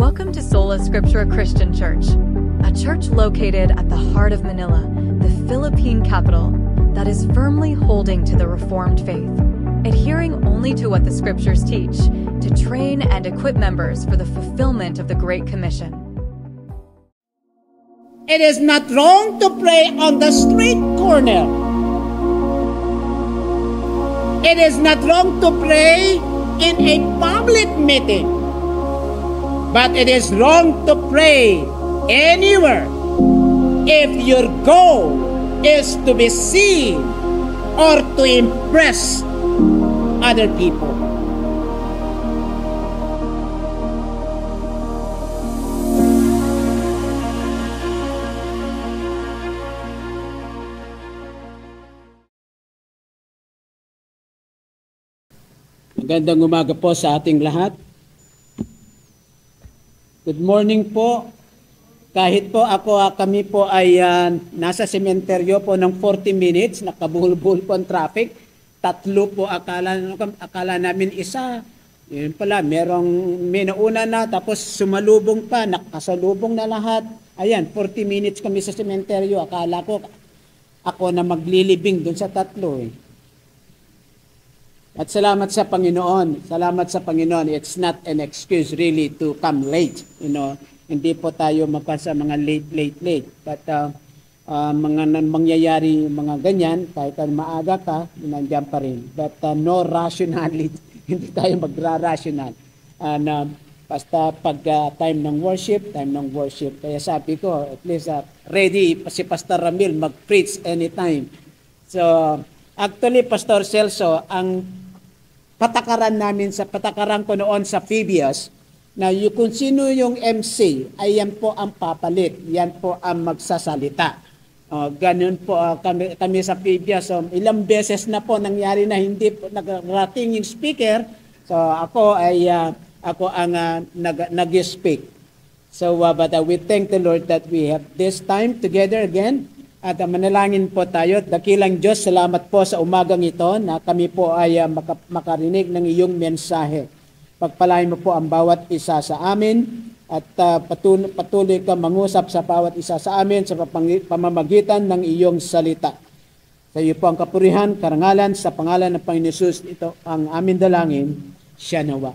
Welcome to Sola Scriptura Christian Church, a church located at the heart of Manila, the Philippine capital, that is firmly holding to the Reformed faith, adhering only to what the Scriptures teach, to train and equip members for the fulfillment of the Great Commission. It is not wrong to pray on the street corner. It is not wrong to pray in a public meeting. But it is wrong to pray anywhere if your goal is to be seen or to impress other people. Magandang umaga po sa ating lahat. Good morning po. Kahit po kami po ay nasa sementeryo po ng 40 minutes, nakabuhol-buhol po ang traffic. Tatlo po akala namin isa. Yun pala, may nauna na, tapos sumalubong pa, nakasalubong na lahat. Ayan, 40 minutes kami sa sementeryo. Akala ko ako na maglilibing dun sa tatlo eh. At salamat sa Panginoon. Salamat sa Panginoon. It's not an excuse really to come late. Hindi po tayo mapasa mga late. But mangyayari mga ganyan, kahit maaga ka, nandiyan pa rin. But no rationality. Hindi tayo magra-rational. Basta pag time ng worship. Kaya sabi ko, at least ready si Pastor Ramil mag-preach anytime. So, actually, Pastor Celso, ang patakaran ko noon sa Phoebius, na kung sino yung MC, ay yan po ang papalit, yan po ang magsasalita. Ganun po kami sa Phoebius. So, ilang beses na po nangyari na hindi po nag-rating yung speaker. So ako ang nag-speak. So but we thank the Lord that we have this time together again. At manalangin po tayo. Dakilang Diyos, salamat po sa umagang ito na kami po ay makarinig ng iyong mensahe. Pagpalain mo po ang bawat isa sa amin at patuloy ka mangusap sa bawat isa sa amin sa pamamagitan ng iyong salita. Sa iyo po ang kapurihan, karangalan, sa pangalan ng Panginoon Jesus, ito ang amin dalangin, siya nawa.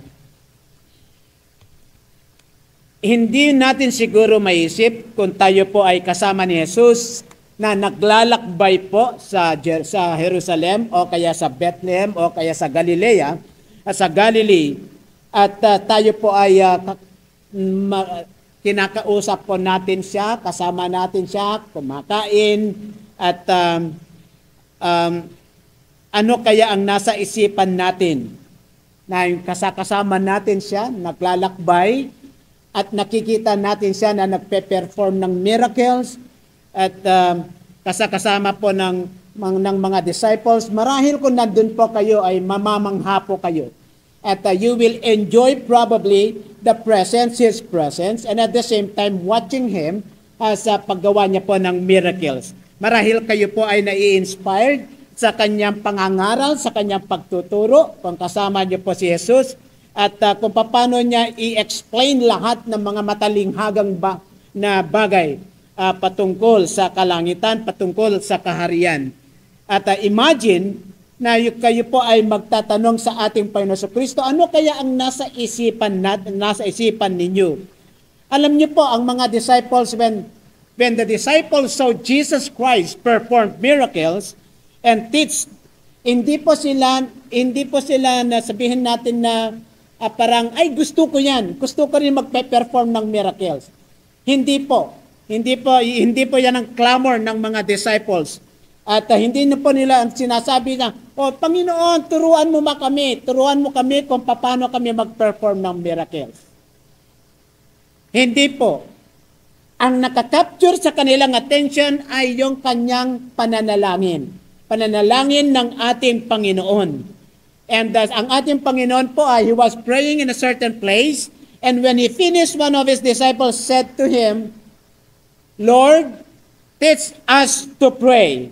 Hindi natin siguro maisip kung tayo po ay kasama ni Jesus na naglalakbay po sa Jerusalem o kaya sa Bethlehem o kaya sa Galilea, sa Galilee, at tayo po ay kinakausap po natin siya, kasama natin siya, kumakain, at ano kaya ang nasa isipan natin na yung kasama natin siya, naglalakbay, at nakikita natin siya na nagpe-perform ng miracles, at kasama po ng mga disciples. Marahil kung nandun po kayo ay mamamangha po kayo. At you will enjoy probably His presence, and at the same time watching Him sa paggawa niya po ng miracles. Marahil kayo po ay nai-inspired sa kanyang pangangaral, sa kanyang pagtuturo, kung kasama niyo po si Jesus, at kung paano niya i-explain lahat ng mga matalinghagang na bagay patungkol sa kalangitan, patungkol sa kaharian. At imagine na kayo po ay magtatanong sa ating Panginoon Kristo, ano kaya ang nasa isipan ninyo? Alam niyo po, ang mga disciples, when the disciples saw Jesus Christ perform miracles and teach, hindi po sila na sabihin natin na parang, ay gusto ko rin magpe-perform ng miracles. Hindi po yan ang clamor ng mga disciples. At hindi na po nila sinasabi na, Panginoon, turuan mo kami kung paano kami mag-perform ng miracles. Hindi po. Ang nakakapture sa kanilang attention ay yung kanyang pananalangin. Pananalangin ng ating Panginoon. And ang ating Panginoon po He was praying in a certain place, and when He finished, one of His disciples said to Him, Lord, teach us to pray,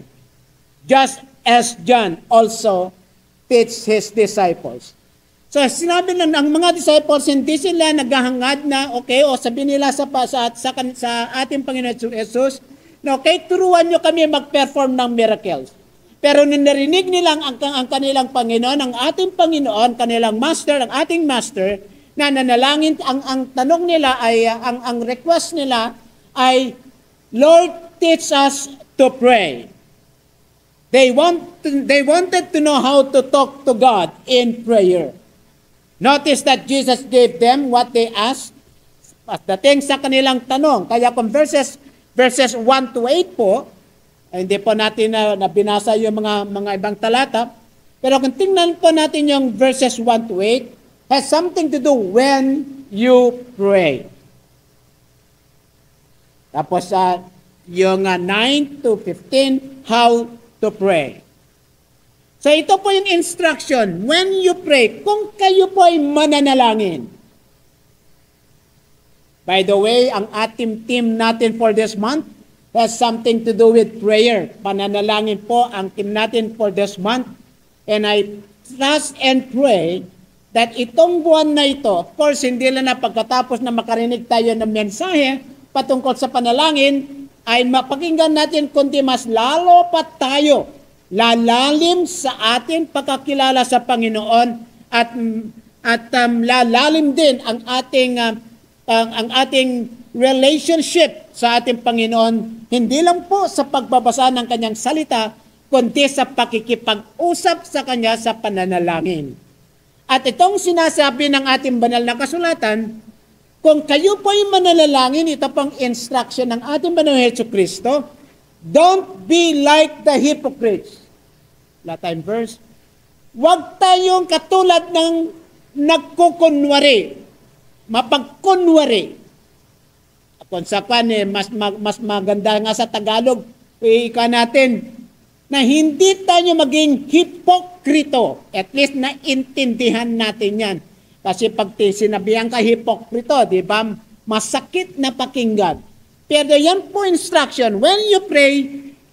just as John also teach his disciples. So sinabi lang ng mga disciples, hindi sila naghahangad na, okay, o sabi nila sa ating Panginoon Jesus, na okay, turuan nyo kami mag-perform ng miracles. Pero nung narinig nilang ang kanilang Panginoon, ang ating Panginoon, kanilang Master, ang ating Master, na nanalangin, ang tanong nila ay, ang request nila ay, Lord, teach us to pray. They wanted to know how to talk to God in prayer. Notice that Jesus gave them what they asked. Dating sa kanilang tanong. Kaya kung verses 1 to 8 po, hindi po natin na binasa yung mga ibang talata. Pero kung tingnan po natin yung verses 1 to 8, has something to do when you pray. Tapos yung 9 to 15, how to pray. So ito po yung instruction. When you pray, kung kayo po ay mananalangin. By the way, ang ating team natin for this month has something to do with prayer. Pananalangin po ang team natin for this month. And I trust and pray that itong buwan na ito, of course, hindi lang na pagkatapos na makarinig tayo ng mensahe patungkol sa panalangin, ay mapakinggan natin kundi mas lalo pa tayo lalalim sa ating pagkakilala sa Panginoon at lalalim din ang ating relationship sa ating Panginoon, hindi lang po sa pagbabasa ng kanyang salita, kundi sa pakikipag-usap sa kanya sa pananalangin. At itong sinasabi ng ating banal na kasulatan, kung kayo po ay mananalangin, ito pong instruction ng ating Panginoon Jesucristo, don't be like the hypocrites. Latin verse. Huwag tayong katulad ng nagkukunwari, mapagkunwari. Kung sa mas maganda nga sa Tagalog, ika natin, na hindi tayo maging hipokrito. At least naintindihan natin yan. Kasi pag sinabihan ka hipokrito, di ba, masakit na pakinggan. Pero yan po instruction. When you pray,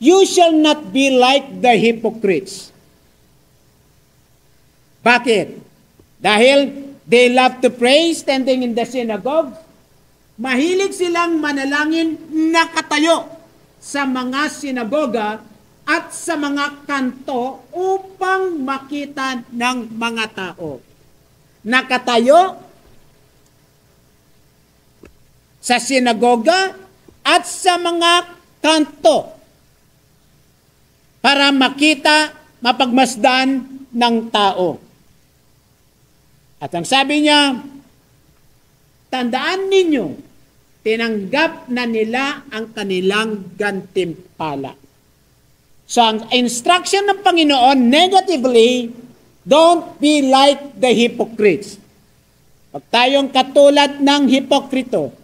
you shall not be like the hypocrites. Bakit? Dahil they love to pray standing in the synagogue. Mahilig silang manalangin nakatayo sa mga sinagoga at sa mga kanto upang makita ng mga tao. Nakatayo sa sinagoga at sa mga kanto para makita, mapagmasdan ng tao. At ang sabi niya, tandaan ninyo, tinanggap na nila ang kanilang gantimpala. So ang instruction ng Panginoon, negatively, don't be like the hypocrites. Pag tayong katulad ng hipokrito,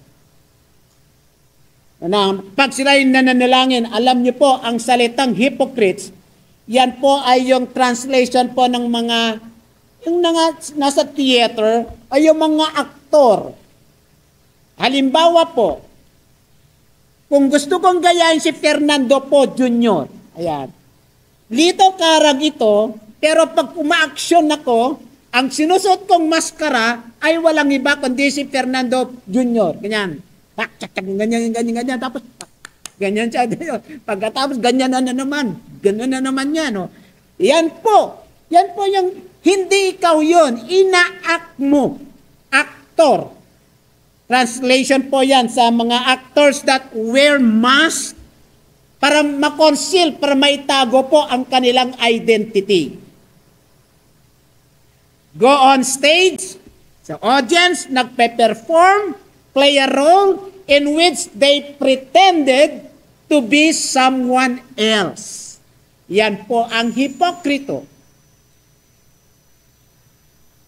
pag sila'y nananalangin, alam niyo po, ang salitang hypocrites, yan po ay yung translation po ng mga, yung nasa theater, ay yung mga aktor. Halimbawa po, kung gusto kong gayahin si Fernando po Jr., ayan, Lito Carag ito, pero pag umaaksyon ako, ang sinusuot kong maskara ay walang iba kundi si Fernando Jr., ganyan. Ganyan, tapos ganyan siya. Pagkatapos ganyan na naman yan. No? Yan po yung hindi ikaw yun, ina-act mo, actor. Translation po yan sa mga actors that wear mask para makonceal, para maitago po ang kanilang identity. Go on stage, sa audience, nagpe-perform, play a role in which they pretended to be someone else. Yan po ang hipokrito.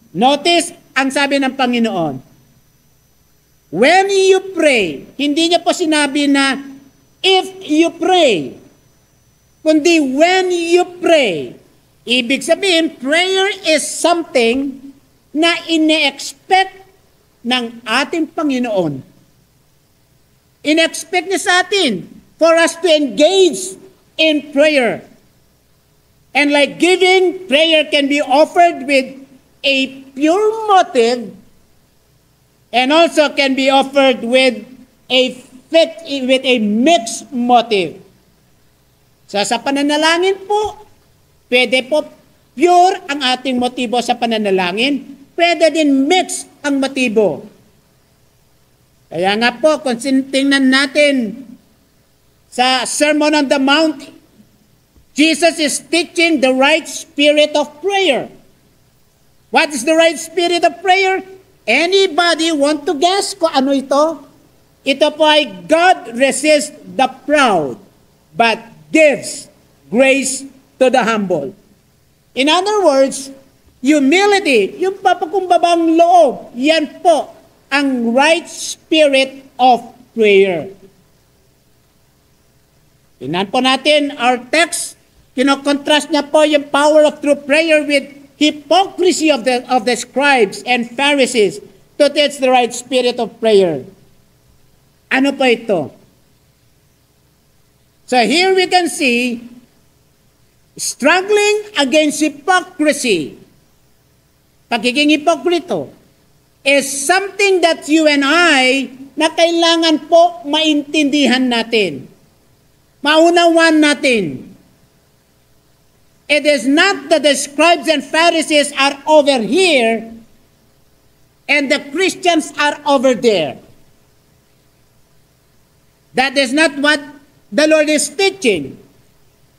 Notice ang sabi ng Panginoon, when you pray, hindi niya po sinabi na if you pray, kundi when you pray. Ibig sabihin, prayer is something na ine-expect ng ating Panginoon. In-expect niya sa atin for us to engage in prayer. And like giving, prayer can be offered with a pure motive and also can be offered with a mixed motive. So sa pananalangin po, pwede po pure ang ating motibo sa pananalangin, pwede din mixed ang motibo. Kaya nga po, kung tingnan natin sa Sermon on the Mount, Jesus is teaching the right spirit of prayer. What is the right spirit of prayer? Anybody want to guess kung ano ito? Ito po ay God resists the proud, but gives grace to the humble. In other words, humility, yung papakumbabang loob, yan po ang right spirit of prayer. Tingnan po natin our text. Kinokontrast niya po yung power of true prayer with hypocrisy of the scribes and Pharisees to teach the right spirit of prayer. Ano po ito? So here we can see struggling against hypocrisy. Pagiging hipokrito is something that you and I na kailangan po maintindihan natin. Maunawan natin. It is not that the scribes and Pharisees are over here and the Christians are over there. That is not what the Lord is teaching.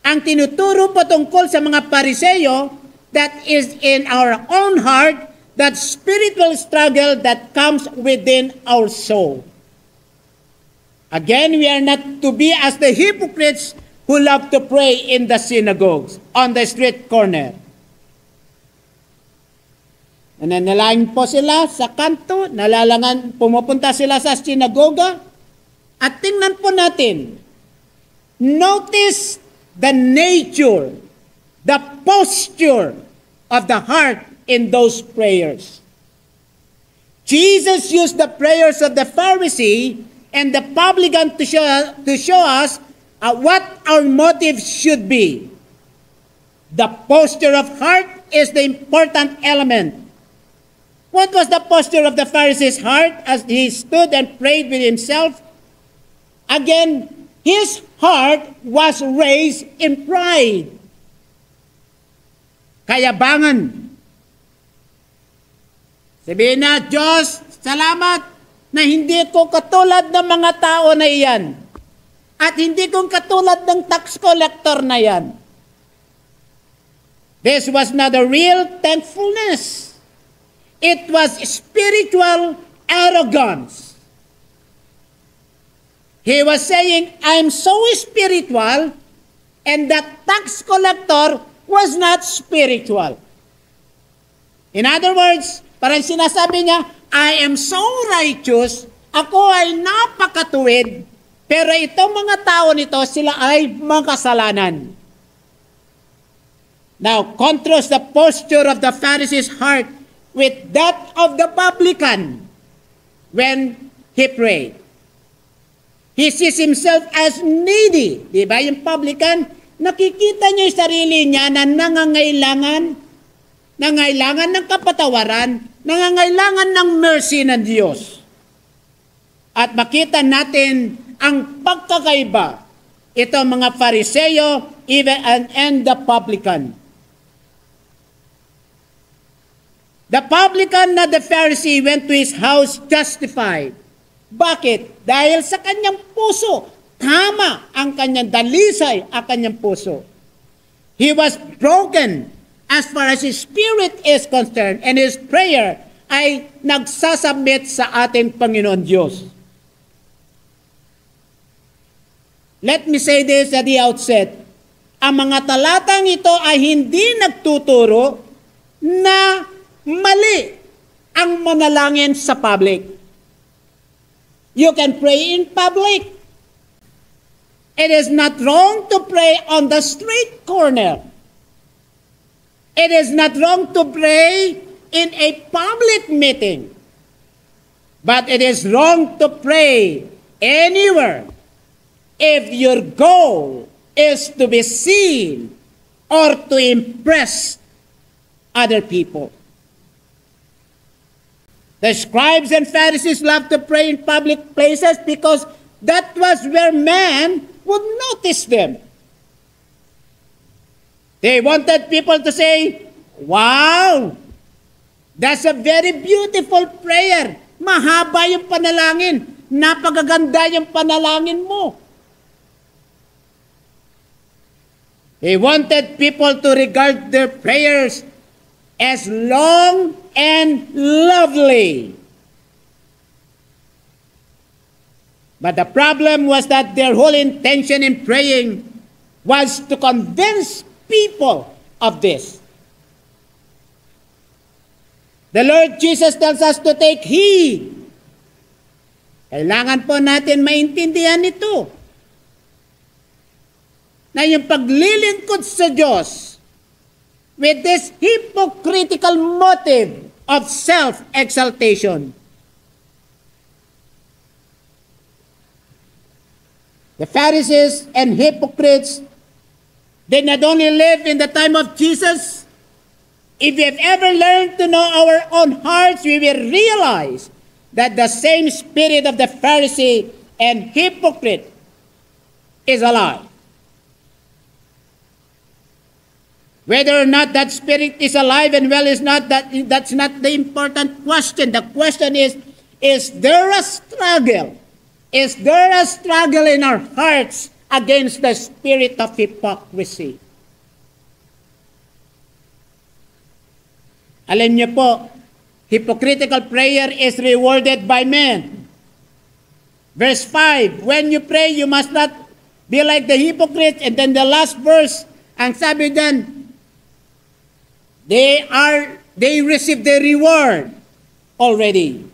Ang tinuturo po tungkol sa mga Pariseo, that is in our own heart, that spiritual struggle that comes within our soul. Again, we are not to be as the hypocrites who love to pray in the synagogues, on the street corner. Nananalangin po sila sa kanto, pumupunta sila sa sinagoga, at tingnan po natin, notice the nature, the posture of the heart in those prayers. Jesus used the prayers of the Pharisee and the publican to show us what our motive should be. The posture of heart is the important element. What was the posture of the Pharisee's heart as he stood and prayed with himself? Again, his heart was raised in pride. Kayabangan. Sabihin na, Diyos, salamat na hindi ko katulad ng mga tao na iyan. At hindi ko katulad ng tax collector na yan. This was not a real thankfulness. It was spiritual arrogance. He was saying, I'm so spiritual, and that tax collector was not spiritual. In other words, parang sinasabi niya, I am so righteous, ako ay napakatuwid, pero itong mga tao nito, sila ay makasalanan. Now, contrast the posture of the Pharisee's heart with that of the publican when he prayed. He sees himself as needy. Di ba? Yung publican, nakikita niya yung sarili niya na nangangailangan ng kapatawaran, nangangailangan ng mercy ng Diyos. At makita natin ang pagkakaiba, ito mga Fariseo even and the publican. The publican na the Pharisee went to his house justified. Bakit? Dahil sa kanyang puso, tama ang kanyang dalisay, ang kanyang puso. He was broken as far as his spirit is concerned, and his prayer ay nagsasubmit sa ating Panginoon Diyos. Let me say this at the outset. Ang mga talatang ito ay hindi nagtuturo na mali ang manalangin sa public. You can pray in public. It is not wrong to pray on the street corner. It is not wrong to pray in a public meeting. But it is wrong to pray anywhere if your goal is to be seen or to impress other people. The scribes and Pharisees loved to pray in public places because that was where man would notice them. They wanted people to say, "Wow, that's a very beautiful prayer. Mahaba yung panalangin. Napakaganda yung panalangin mo." They wanted people to regard their prayers as long and lovely. But the problem was that their whole intention in praying was to convince people of this. The Lord Jesus tells us to take heed. Kailangan po natin maintindihan ito. Na yung paglilingkod sa Diyos with this hypocritical motive of self-exaltation. The Pharisees and hypocrites did not only live in the time of Jesus. If we have ever learned to know our own hearts, we will realize that the same spirit of the Pharisee and hypocrite is alive. Whether or not that spirit is alive and well is not, that's not the important question. The question is there a struggle? Is there a struggle in our hearts against the spirit of hypocrisy? Alam niyo po, hypocritical prayer is rewarded by men. Verse 5, when you pray, you must not be like the hypocrites. And then the last verse, ang sabi dyan, they receive the reward already.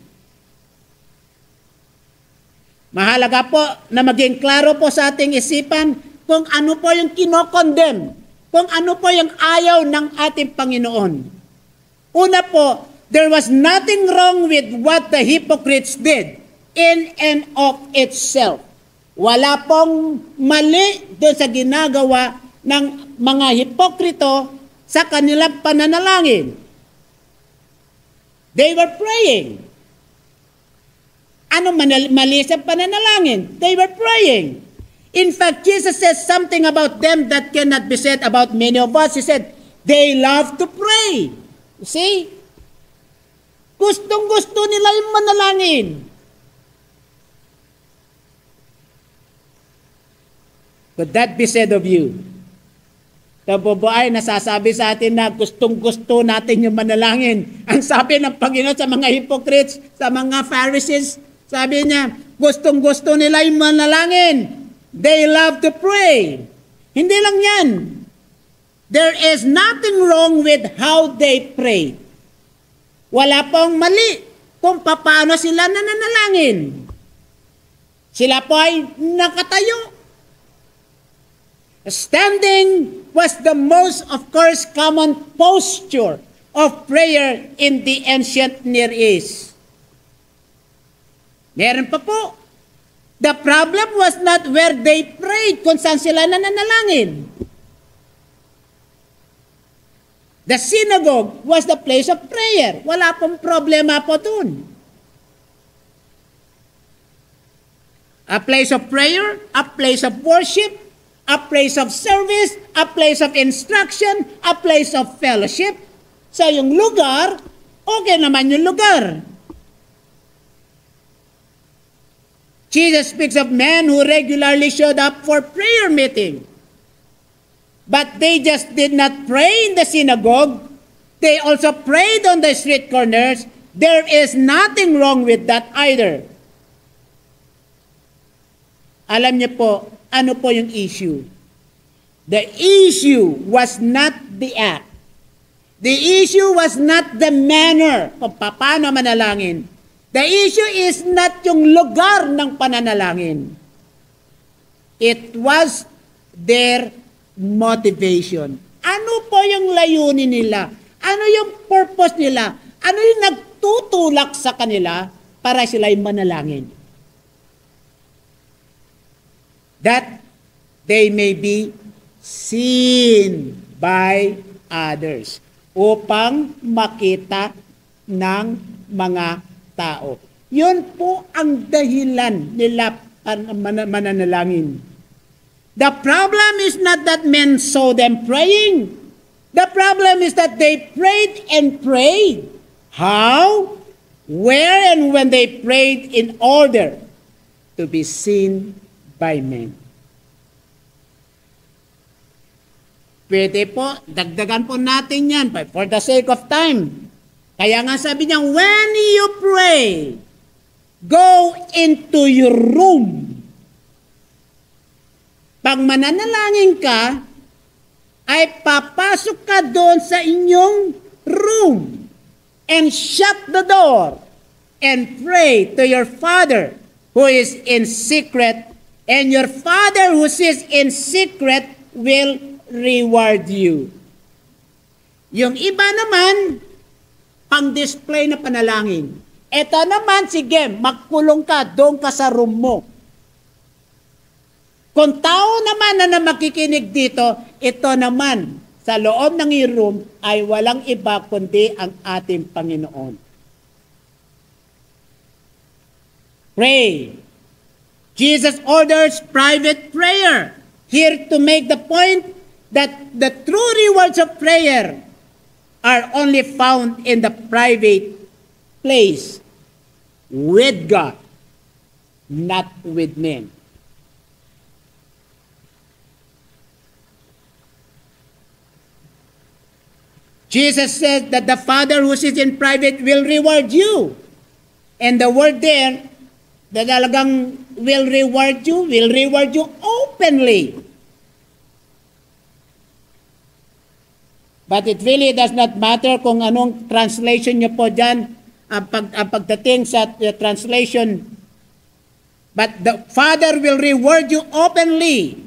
Mahalaga po na maging klaro po sa ating isipan kung ano po yung kinokondem, kung ano po yung ayaw ng ating Panginoon. Una po, there was nothing wrong with what the hypocrites did in and of itself. Wala pong mali doon sa ginagawa ng mga hipokrito sa kanilang pananalangin. They were praying. Ano mali sa pananalangin? They were praying. In fact, Jesus says something about them that cannot be said about many of us. He said, they love to pray. You see? Gustong-gusto nila yung manalangin. Could that be said of you? Tabo ba ay nasasabi sa atin na gustong-gusto natin yung manalangin? Ang sabi ng Panginoon sa mga hypocrites, sa mga Pharisees, sabi niya, gustong-gusto nila yung manalangin. They love to pray. Hindi lang yan. There is nothing wrong with how they pray. Wala pong mali kung paano sila nananalangin. Sila po ay nakatayo. Standing was the most, of course, common posture of prayer in the ancient Near East. Meron pa po. The problem was not where they prayed, kung saan sila nananalangin. The synagogue was the place of prayer. Wala pong problema po dun. A place of prayer, a place of worship, a place of service, a place of instruction, a place of fellowship. Sa yung lugar, okay naman yung lugar. Jesus speaks of men who regularly showed up for prayer meeting. But they just did not pray in the synagogue. They also prayed on the street corners. There is nothing wrong with that either. Alam niyo po, ano po yung issue? The issue was not the act. The issue was not the manner kung paano manalangin. The issue is not yung lugar ng pananalangin. It was their motivation. Ano po yung layunin nila? Ano yung purpose nila? Ano yung nagtutulak sa kanila para sila'y manalangin? That they may be seen by others. Upang makita ng mga tao. Yun po ang dahilan nila mananalangin. The problem is not that men saw them praying. The problem is that they prayed and prayed. How? Where and when they prayed in order to be seen by men. Pwede po, dagdagan po natin yan for the sake of time. Kaya nga sabi niya, when you pray, go into your room. Pag mananalangin ka, ay papasok ka doon sa inyong room and shut the door and pray to your Father who is in secret, and your Father who is in secret will reward you. Yung iba naman, pang-display na panalangin. Ito naman, sige, magkulong ka, doon ka sa room mo. Kung tao naman na makikinig dito, ito naman, sa loob ng room ay walang iba kundi ang ating Panginoon. Pray. Jesus orders private prayer. Here to make the point that the true rewards of prayer are only found in the private place with God, not with men. Jesus said that the Father who sits in private will reward you. And the word there, that talagang will reward you openly. But it really does not matter kung anong translation nyo po dyan, ang pagdating sa translation. But the Father will reward you openly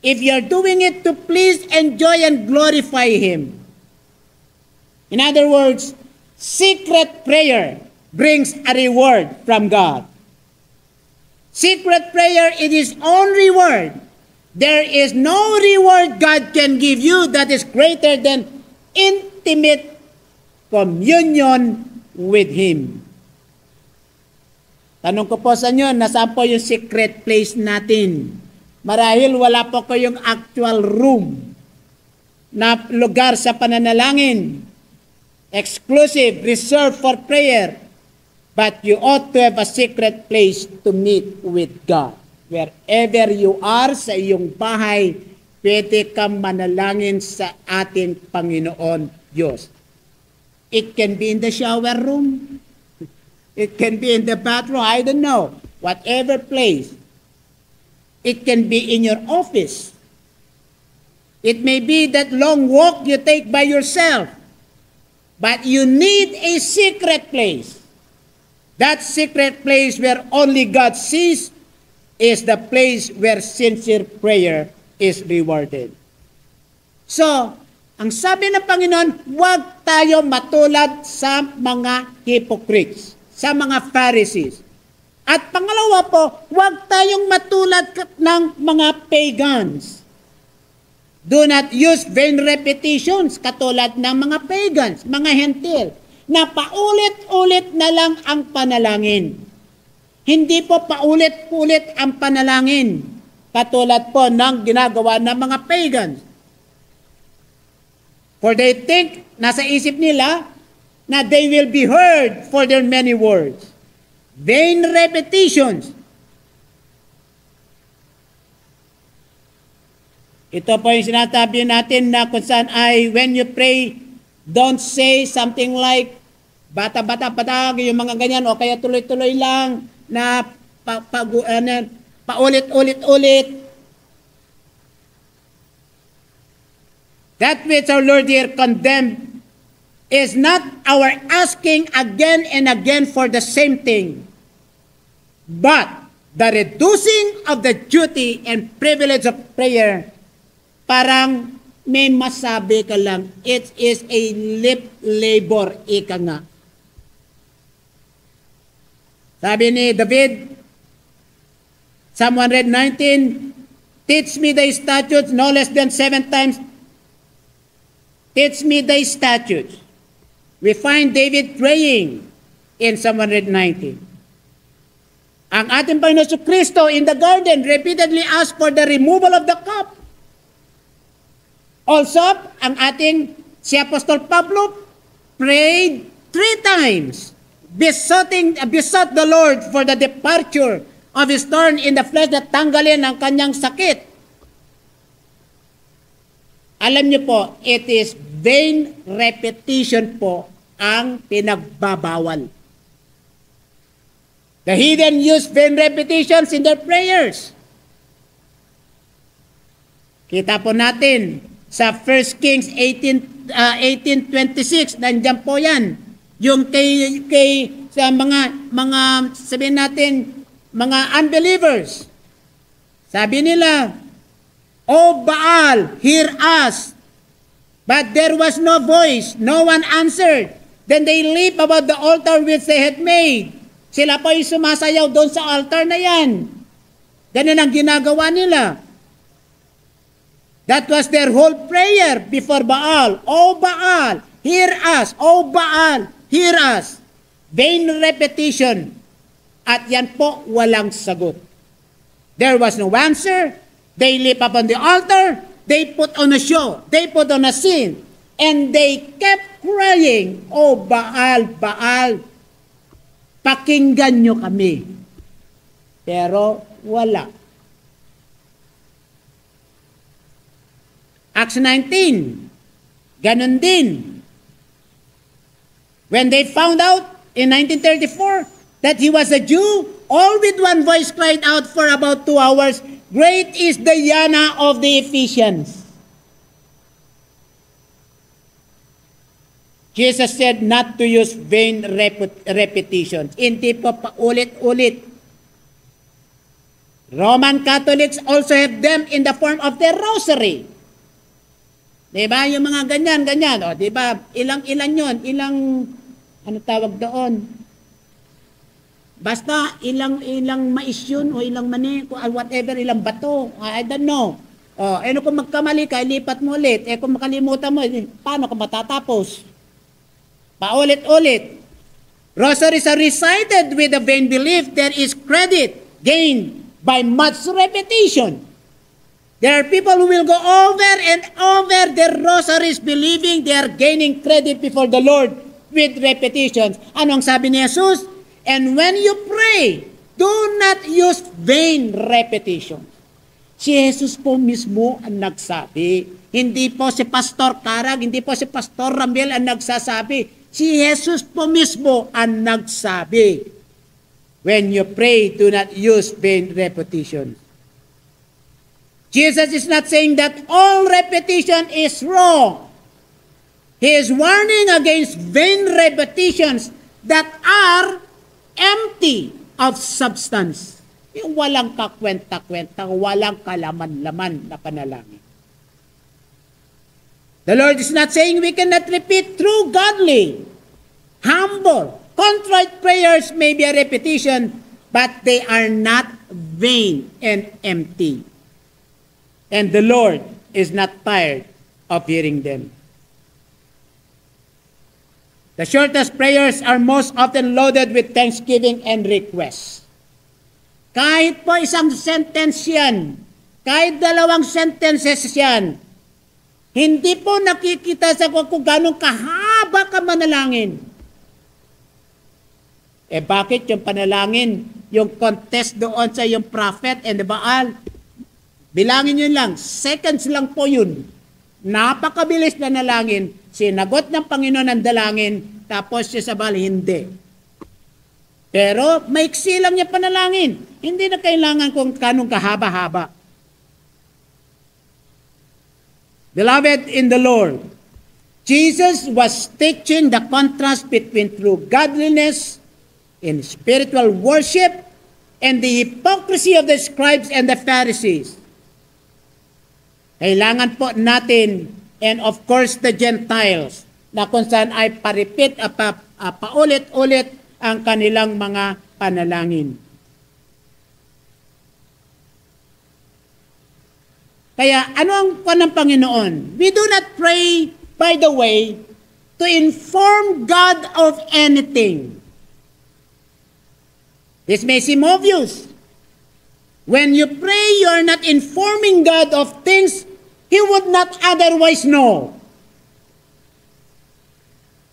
if you're doing it to please, enjoy, and glorify Him. In other words, secret prayer brings a reward from God. Secret prayer is its own reward. There is no reward God can give you that is greater than intimate communion with Him. Tanong ko po sa inyo, nasaan po yung secret place natin? Marahil wala po kayong actual room na lugar sa pananalangin. Exclusive, reserved for prayer. But you ought to have a secret place to meet with God. Wherever you are sa iyong bahay, pwede kang manalangin sa ating Panginoon Diyos. It can be in the shower room. It can be in the bathroom. I don't know. Whatever place. It can be in your office. It may be that long walk you take by yourself. But you need a secret place. That secret place where only God sees is the place where sincere prayer is rewarded. So, ang sabi ng Panginoon, huwag tayo matulad sa mga hypocrites, sa mga Pharisees. At pangalawa po, huwag tayong matulad ng mga pagans. Do not use vain repetitions katulad ng mga pagans, mga hentil, na paulit-ulit na lang ang panalangin. Hindi po paulit-ulit ang panalangin katulad po ng ginagawa ng mga pagans. For they think, nasa isip nila, na they will be heard for their many words. Vain repetitions. Ito po yung sinasabi natin na kung saan ay when you pray, don't say something like, bata-bata, yung mga ganyan, o kaya tuloy-tuloy lang, na paulit-ulit-ulit. That which our Lord here condemned is not our asking again and again for the same thing, but the reducing of the duty and privilege of prayer. Parang may masabi ka lang, it is a lip labor, ika nga. Sabi ni David, Psalm 119, teach me thy statutes no less than 7 times. Teach me thy statutes. We find David praying, in Psalm 119. Ang ating Panginoon Kristo in the garden repeatedly asked for the removal of the cup. Also, ang ating si Apostol Pablo prayed 3 times, besought the Lord for the departure of his thorn in the flesh na tanggalin ang kanyang sakit. Alam niyo po, it is vain repetition po ang pinagbabawal. The heathen use vain repetitions in their prayers. Kita po natin sa 1 Kings 18:26, nandiyan po yan. Yung kay sa mga sabihin natin, mga unbelievers. Sabi nila, "O Baal, hear us." But there was no voice, no one answered. Then they leap about the altar which they had made. Sila po ay sumasayaw doon sa altar na yan. Ganun ang ginagawa nila. That was their whole prayer before Baal. "O Baal, hear us. O Baal, hear us." Vain repetition. At yan po walang sagot. There was no answer. They leap up on the altar. They put on a show. They put on a scene. And they kept crying, "Oh Baal, Baal, pakinggan nyo kami." Pero wala. Acts 19, ganun din. When they found out in 1934 that he was a Jew, all with one voice cried out for about 2 hours, "Great is Diana of the Ephesians." Jesus said not to use vain repetitions. Hindi po paulit-ulit. Roman Catholics also have them in the form of their rosary. Diba? Yung mga ganyan. O, diba? Ilang yun? Ano tawag doon? Basta ilang mais yun o ilang mani, whatever, ilang bato. I don't know. Ano kung magkamali ka, ilipat mo ulit. Kung makalimutan mo, paano ka matatapos? Paulit-ulit. Rosaries are recited with a vain belief there is credit gained by much repetition. There are people who will go over and over their rosaries believing they are gaining credit before the Lord with repetitions. Ano ang sabi ni Jesus? "And when you pray, do not use vain repetition." Si Jesus po mismo ang nagsabi. Hindi po si Pastor Karag, hindi po si Pastor Ramel ang nagsasabi. Si Jesus po mismo ang nagsabi. When you pray, do not use vain repetition. Jesus is not saying that all repetition is wrong. He is warning against vain repetitions that are empty of substance. Yung walang kakwenta-kwenta, walang kalaman-laman na panalangin. The Lord is not saying we cannot repeat true, godly, humble, contrite prayers may be a repetition, but they are not vain and empty. And the Lord is not tired of hearing them. The shortest prayers are most often loaded with thanksgiving and requests. Kahit po isang sentence yan, kahit 2 sentences yan, hindi po nakikita sa kung gano'ng kahaba ka manalangin. Bakit yung panalangin, yung contest doon sa yung prophet and the Baal, bilangin yun lang, seconds lang po yun. Napakabilis na nalangin, sinagot ng Panginoon ang dalangin, tapos siya sa Baal, hindi. Pero maiksi lang niya panalangin. Hindi na kailangan kung kanong kahaba-haba. Beloved in the Lord, Jesus was teaching the contrast between true godliness in spiritual worship and the hypocrisy of the scribes and the Pharisees. Kailangan po natin, and of course the Gentiles, na kung saan ay paripit at paulit-ulit ang kanilang mga panalangin. Kaya ano ang ng Panginoon? We do not pray, by the way, to inform God of anything. This may seem obvious. When you pray, you are not informing God of things He would not otherwise know.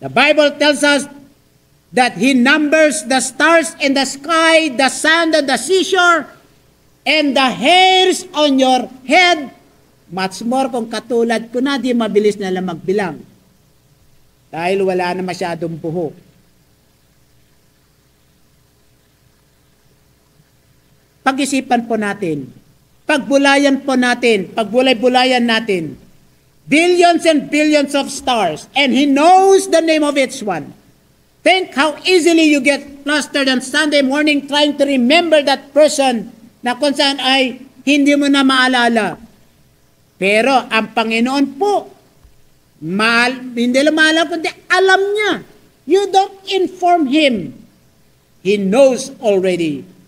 The Bible tells us that He numbers the stars in the sky, the sand on the seashore, and the hairs on your head. Much more kung katulad ko na, di mabilis na lang magbilang. Dahil wala na masyadong buhok. Pag-isipan po natin, pagbulayan po natin, pagbulay-bulayan natin, billions and billions of stars, and He knows the name of each one. Think how easily you get flustered on Sunday morning trying to remember that person na kung saan ay hindi mo na maalala. Pero ang Panginoon po, hindi lang maalala, kundi alam niya. You don't inform Him. He knows already.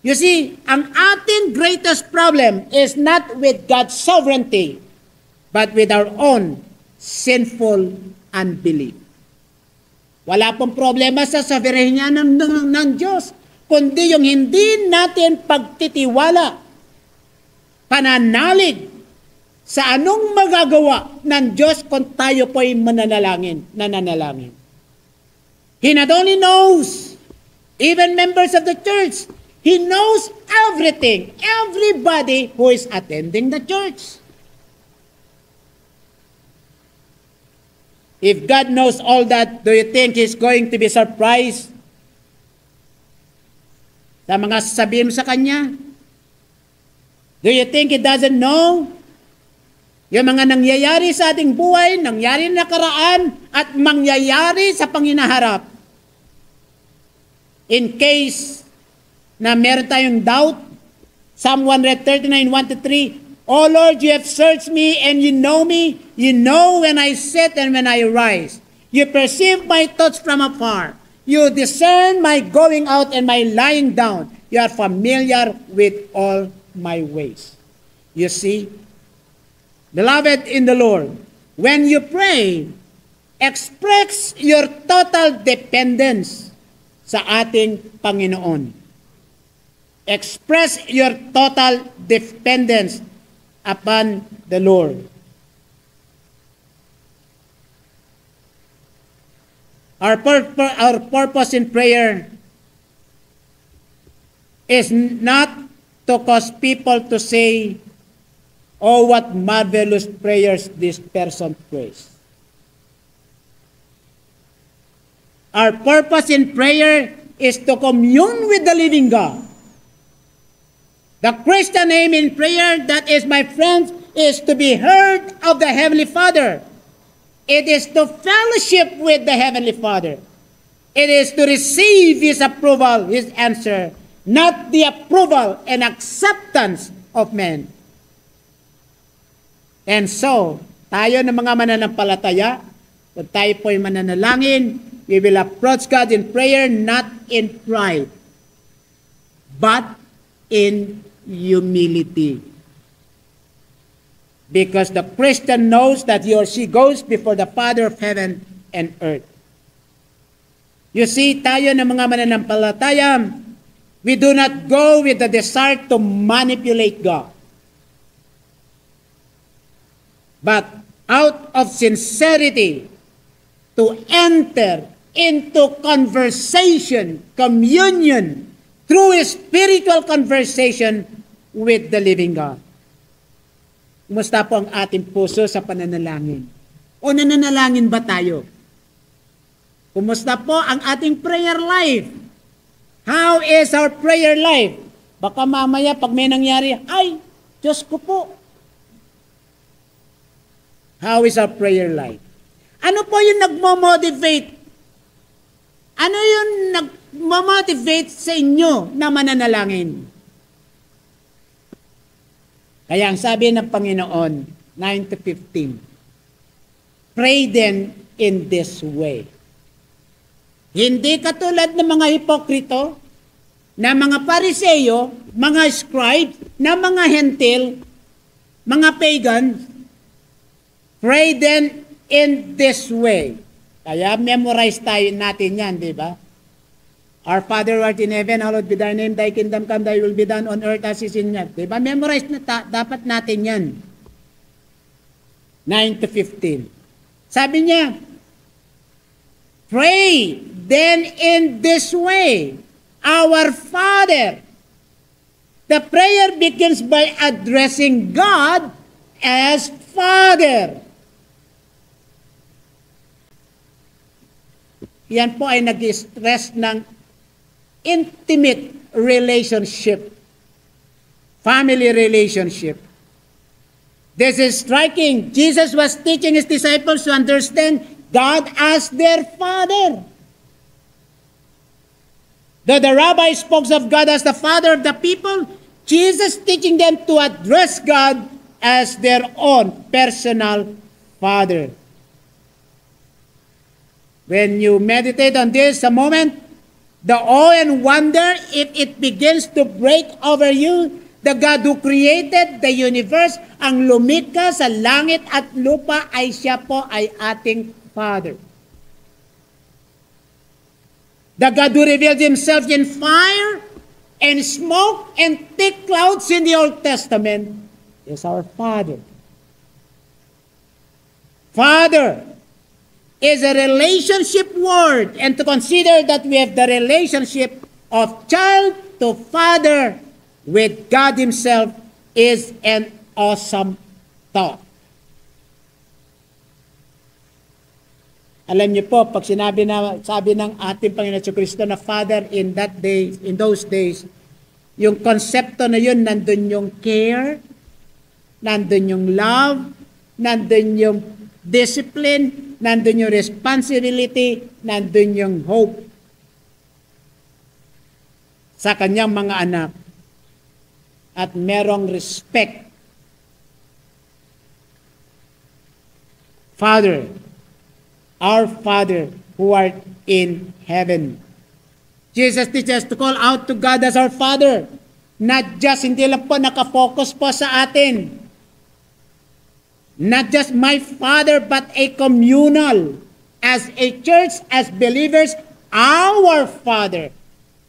You see, ang ating greatest problem is not with God's sovereignty, but with our own sinful unbelief. Wala pong problema sa sovereignty ng Diyos, kundi yung hindi natin pagtitiwala, pananalig sa anong magagawa ng Diyos kung tayo po'y nananalangin. He not only knows, even members of the church, He knows everything, everybody who is attending the church. If God knows all that, do you think He's going to be surprised sa mga sasabihin sa Kanya? Do you think He doesn't know yung mga nangyayari sa ating buhay, nangyari na nakaraan, at mangyayari sa panginaharap? In case na meron tayong doubt, Psalm 139:1-3, O Lord, you have searched me and you know me. You know when I sit and when I rise. You perceive my thoughts from afar. You discern my going out and my lying down. You are familiar with all my ways. You see, beloved in the Lord, when you pray, express your total dependence sa ating Panginoon. Express your total dependence upon the Lord. Our purpose in prayer is not to cause people to say, oh, what marvelous prayers this person prays. Our purpose in prayer is to commune with the living God. The Christian aim in prayer, that is, my friends, is to be heard of the Heavenly Father. It is to fellowship with the Heavenly Father. It is to receive His approval, His answer, not the approval and acceptance of men. And so, tayo ng mga mananampalataya, kung tayo po'y mananalangin, we will approach God in prayer not in pride, but in humility. Because the Christian knows that he or she goes before the Father of heaven and earth. You see, tayo ng mga mananampalataya, we do not go with the desire to manipulate God. But out of sincerity, to enter into conversation, communion, through a spiritual conversation with the living God. Kumusta po ang ating puso sa pananalangin? O nananalangin ba tayo? Kumusta po ang ating prayer life? How is our prayer life? Baka mamaya pag may nangyari, ay, Diyos ko po. How is our prayer life? Ano po yung nagmo-motivate? Ano yung nagmo-motivate sa inyo na mananalangin? Kaya ang sabi ng Panginoon, 9-15, pray then in this way. Hindi katulad ng mga hipokrito, na mga Pariseyo, mga scribes, na mga hentil, mga pagans. Pray then in this way. Kaya memorize tayo natin yan, di ba? Our Father who art in heaven, hallowed be thy name, thy kingdom come, thy will be done on earth as is in heaven. Diba? Memorize na dapat natin yan. 9 to 15. Sabi niya, pray then in this way, our Father. The prayer begins by addressing God as Father. Yan po ay nag-stress ng intimate relationship, family relationship. This is striking. Jesus was teaching his disciples to understand God as their Father. Though the rabbi spoke of God as the Father of the people, Jesus teaching them to address God as their own personal Father. When you meditate on this a moment, the awe and wonder, if it begins to break over you, the God who created the universe, ang lumikha sa langit at lupa, ay siya po ay ating Father. The God who revealed himself in fire and smoke and thick clouds in the Old Testament is our Father. Father is a relationship word, and to consider that we have the relationship of child to father with God himself is an awesome thought. Alam niyo po, pag sabi ng ating Panginoon Kristo na Father in those days, yung konsepto na yun, nandun yung care, nandun yung love, nandun yung discipline, nandun yung responsibility, nandun yung hope sa kanyang mga anak. At merong respect. Father, our Father who art in heaven. Jesus teaches us to call out to God as our Father. Not just, hindi lang po nakafocus po sa atin. Not just my Father, but a communal. As a church, as believers, our Father.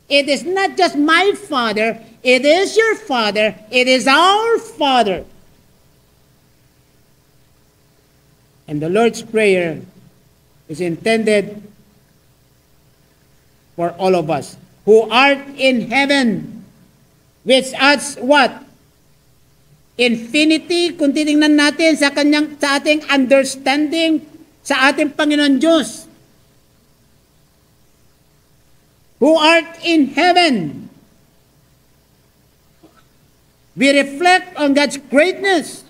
It is not just my Father, it is your Father, it is our Father. And the Lord's Prayer is intended for all of us who art in heaven, which adds what? Infinity, kung titingnan natin sa ating understanding sa ating Panginoon Diyos. Who art in heaven. We reflect on God's greatness.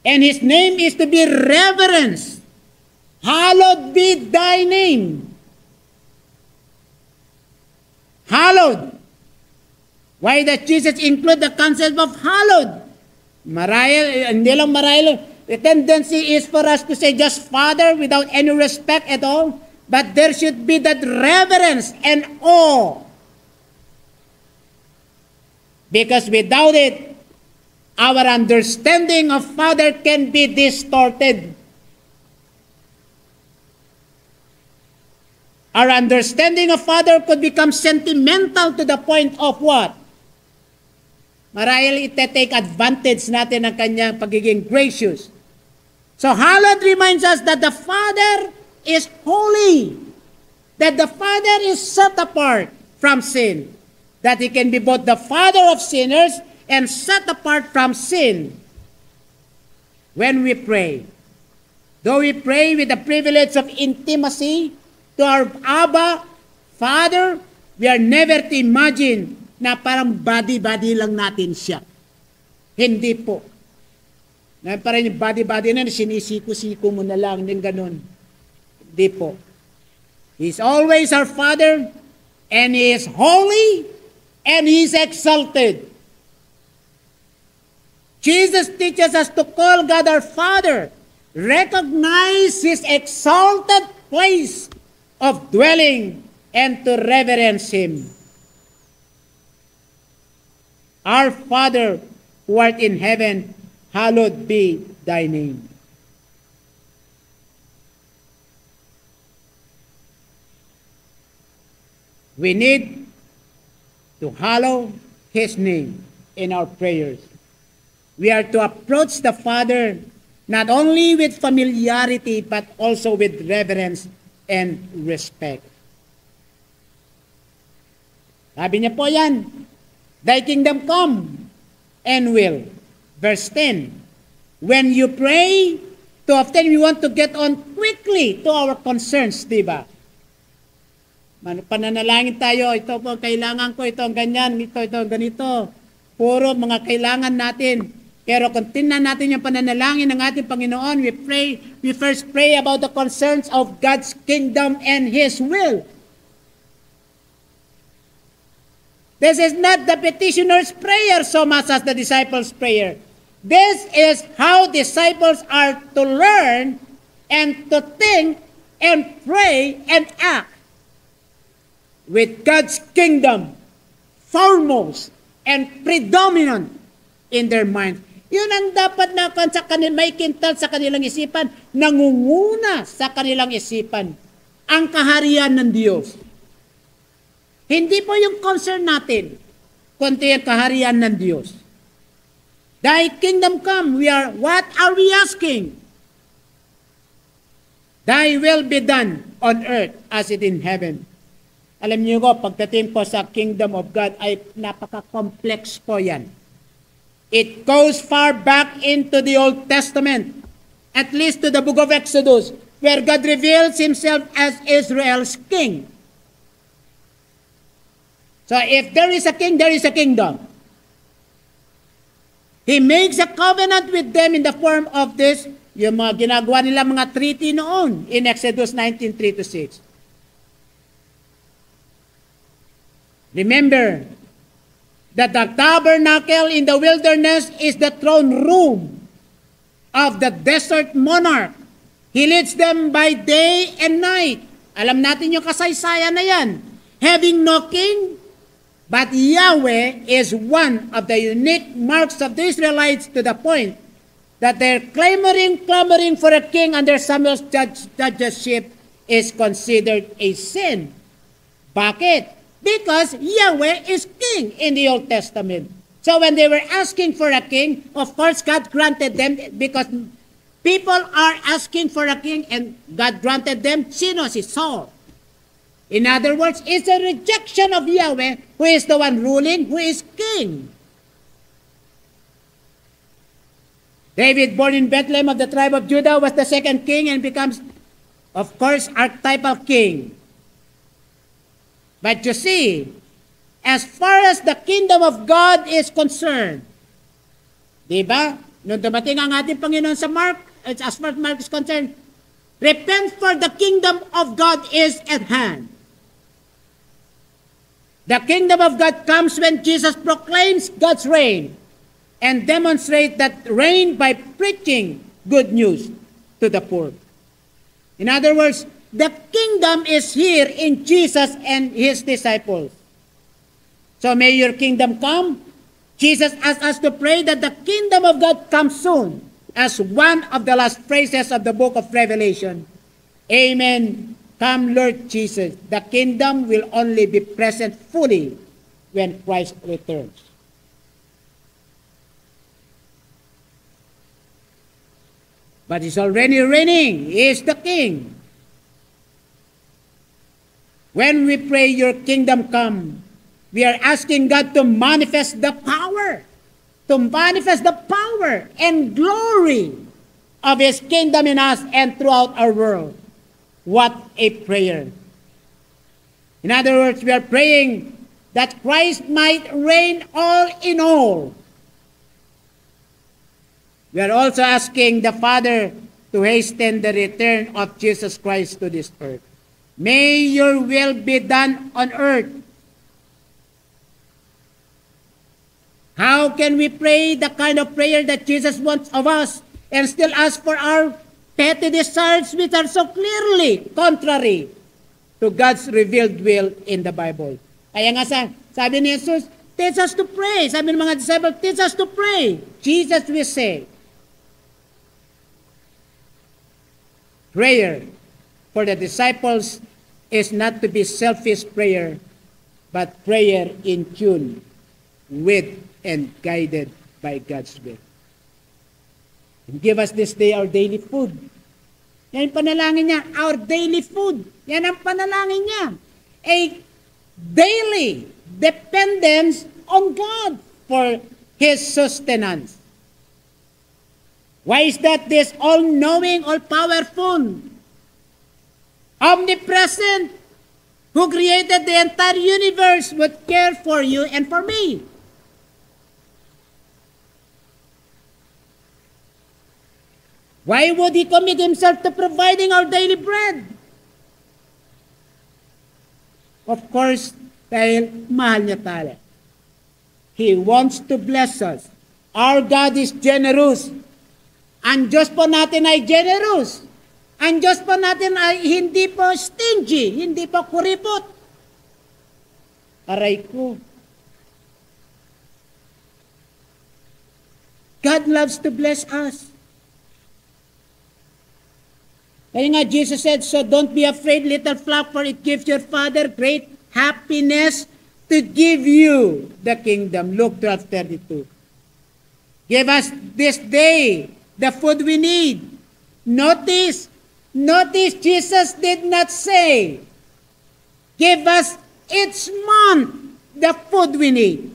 And His name is to be reverenced. Hallowed be thy name. Hallowed. Why does Jesus include the concept of hallowed? Hindi lang marahil. The tendency is for us to say just Father without any respect at all. But there should be that reverence and awe. Because without it, our understanding of Father can be distorted. Our understanding of Father could become sentimental to the point of what? Marahil ite-take advantage natin ng kanyang pagiging gracious. So hallowed reminds us that the Father is holy. That the Father is set apart from sin. That He can be both the Father of sinners and set apart from sin. When we pray, though we pray with the privilege of intimacy to our Abba, Father, we are never to imagine na parang body-body lang natin siya. Hindi po. Na parang yung body-body na sinisiko-siko mo na lang, yung ganun. Hindi po. He's always our Father, and He is holy, and He is exalted. Jesus teaches us to call God our Father, recognize His exalted place of dwelling, and to reverence Him. Our Father who art in heaven, hallowed be thy name. We need to hallow His name in our prayers. We are to approach the Father not only with familiarity but also with reverence and respect. Sabi niya po yan, Thy kingdom come and will. Verse 10, when you pray, too often we want to get on quickly to our concerns, di ba? Pananalangin tayo, ito po kailangan ko, ito ang ganyan, ito ang ganito. Puro mga kailangan natin. Pero kung tingnan natin yung pananalangin ng ating Panginoon, we first pray about the concerns of God's kingdom and His will. This is not the petitioner's prayer so much as the disciples' prayer. This is how disciples are to learn and to think and pray and act with God's kingdom foremost and predominant in their mind. Yun ang dapat na may kintal sa kanilang isipan, nangunguna sa kanilang isipan, ang kaharian ng Diyos. Hindi po yung concern natin, kundi ang kaharian ng Diyos. Thy kingdom come, what are we asking? Thy will be done on earth as it in heaven. Alam niyo ko, pagdating po sa kingdom of God ay napaka-complex po yan. It goes far back into the Old Testament, at least to the book of Exodus, where God reveals Himself as Israel's king. So if there is a king, there is a kingdom. He makes a covenant with them in the form of this, yung mga ginagawa nila mga treaty noon in Exodus 19:3-6. Remember that the tabernacle in the wilderness is the throne room of the desert monarch. He leads them by day and night. Alam natin yung kasaysayan na yan. Having no king, but Yahweh is one of the unique marks of the Israelites to the point that their clamoring for a king under Samuel's judgeship is considered a sin. Bakit? Because Yahweh is king in the Old Testament. So when they were asking for a king, of course God granted them because people are asking for a king and God granted them. Sino? Si Saul. In other words, it's a rejection of Yahweh who is the one ruling, who is king. David, born in Bethlehem of the tribe of Judah, was the second king and becomes, of course, archetypal king. But you see, as far as the kingdom of God is concerned, di ba? Nung dumating ang ating Panginoon sa Mark, as far as Mark is concerned, repent for the kingdom of God is at hand. The kingdom of God comes when Jesus proclaims God's reign and demonstrates that reign by preaching good news to the poor. In other words, the kingdom is here in Jesus and His disciples. So may your kingdom come. Jesus asks us to pray that the kingdom of God comes soon as one of the last phrases of the book of Revelation. Amen. Come, Lord Jesus. The kingdom will only be present fully when Christ returns. But He's already reigning. He is the king. When we pray, your kingdom come, we are asking God to manifest the power and glory of His kingdom in us and throughout our world. What a prayer. In other words, we are praying that Christ might reign all in all. We are also asking the Father to hasten the return of Jesus Christ to this earth. May your will be done on earth. How can we pray the kind of prayer that Jesus wants of us and still ask for our petty desires which are so clearly contrary to God's revealed will in the Bible? Kaya nga sabi ni Jesus, teach us to pray. Sabi ng mga disciples, teach us to pray. Jesus will say, prayer for the disciples is not to be selfish prayer, but prayer in tune with and guided by God's will. And give us this day our daily food. Yan ang panalangin niya, our daily food. Yan ang panalangin niya. A daily dependence on God for His sustenance. Why is that? This all-knowing, all-powerful, omnipresent, who created the entire universe would care for you and for me. Why would He commit Himself to providing our daily bread? Of course, dahil mahal niya tayo. He wants to bless us. Our God is generous. Ang Diyos po natin ay generous. Ang Diyos po natin ay hindi po stingy, hindi po kuripot. Aray ko. God loves to bless us. Kaya nga, Jesus said, so don't be afraid, little flock, for it gives your Father great happiness to give you the kingdom. Luke 12:32. Give us this day the food we need. Notice, Jesus did not say, give us each month the food we need.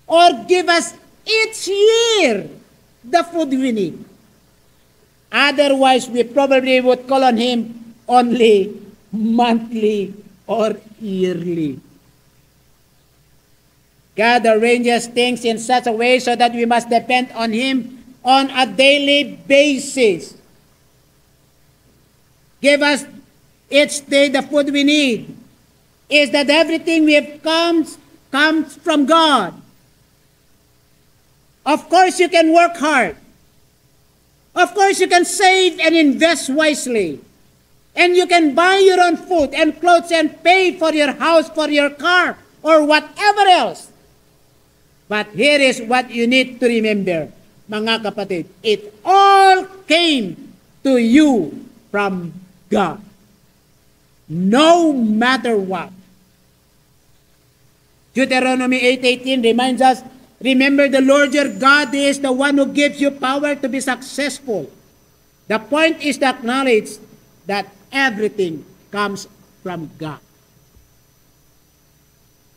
Or give us each year the food we need. Otherwise, we probably would call on Him only monthly or yearly. God arranges things in such a way so that we must depend on Him on a daily basis. Give us each day the food we need. Is that everything we have comes from God? Of course, you can work hard. Of course, you can save and invest wisely. And you can buy your own food and clothes and pay for your house, for your car, or whatever else. But here is what you need to remember, mga kapatid. It all came to you from God. No matter what. Deuteronomy 8:18 reminds us, remember the Lord your God is the one who gives you power to be successful. The point is to acknowledge that everything comes from God.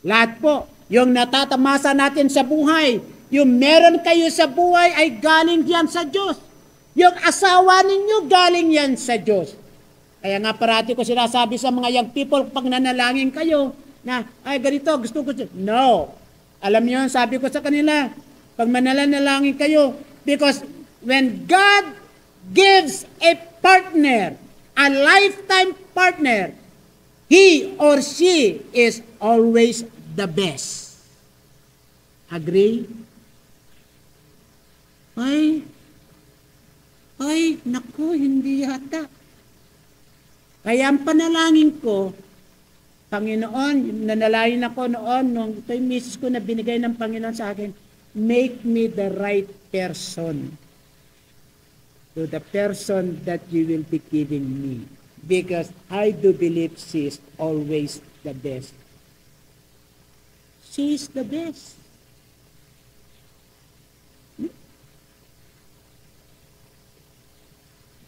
Lahat po, yung natatamasa natin sa buhay, yung meron kayo sa buhay ay galing yan sa Diyos. Yung asawa ninyo galing yan sa Diyos. Kaya nga parati ko sinasabi sa mga young people, pag nanalangin kayo, na, ay ganito, gusto ko. No. Alam niyo, sabi ko sa kanila, pag mananalangin kayo, because when God gives a partner, a lifetime partner, he or she is always the best. Agree? Ay, naku, hindi yata. Kaya ang panalangin ko, Panginoon, nanalayin ako noon, nung ito yung misis ko na binigay ng Panginoon sa akin, make me the right person to the person that you will be giving me. Because I do believe she is always the best. She is the best.